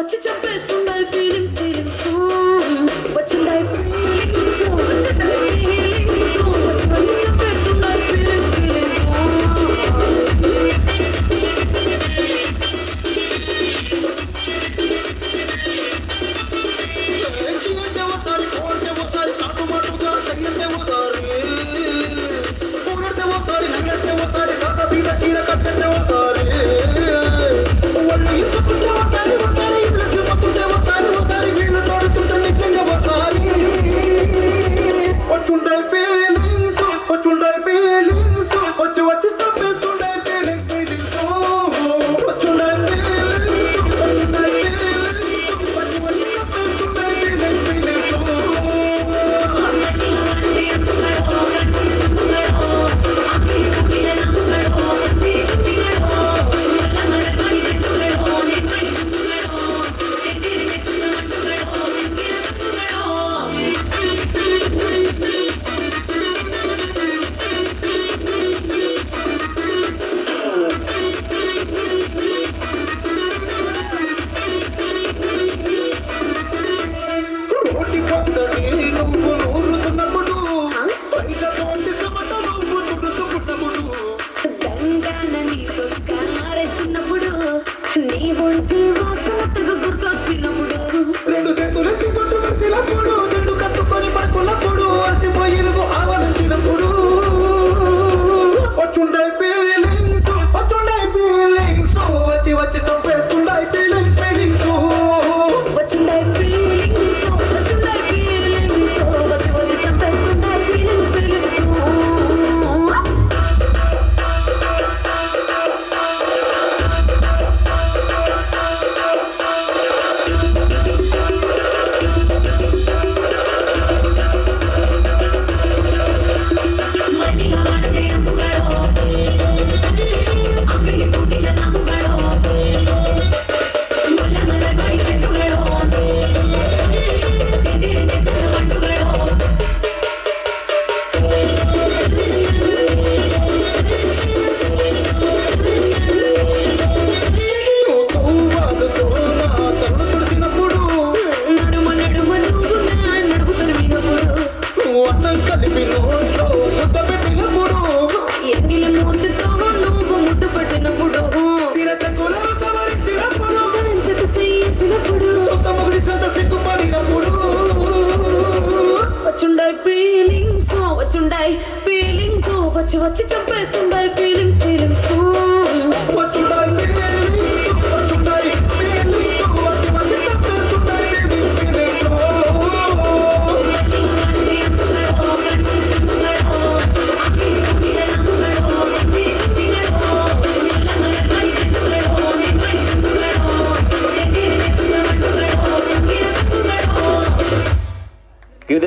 వచ్చి చంపేస్తున్నాయి feeling feelings వచ్చిందాయి feelings వచ్చిందాయి feelings వచ్చి చంపేస్తున్నాయి feeling feelings నీ ఒంటి వాసనతగా గుర్తొచ్చినప్పుడు రెండు చేతులు కొట్టు వచ్చినప్పుడు రెండు కట్టుకొని పడుకున్నప్పుడు అసిపోయిరుగు ఆవరించినప్పుడు వచ్చుండే ఫీలింగ్స్ వచ్చి వచ్చి చంపేస్తుండే ఫీలింగ్స్ వచ్చిండే ఫీలింగ్స్ వచ్చిండే ఫీలింగ్స్ వచ్చి వచ్చి చంపేస్తుండే ఫీలింగ్స్ కలిపి నోట్లో ముద్ద పెట్టినప్పుడు ఎన్నిల మూతతో నువ్వు ముద్దు పట్టినప్పుడు శిరసకులను సవరించినప్పుడు సరంసత చేసినప్పుడు సొంత మొగుడి సొంత సిగ్గుపడినప్పుడు వచ్చుండాయి ఫీలింగ్స్ వచ్చుండాయి ఫీలింగ్స్ వచ్చి వచ్చి చంపేస్తా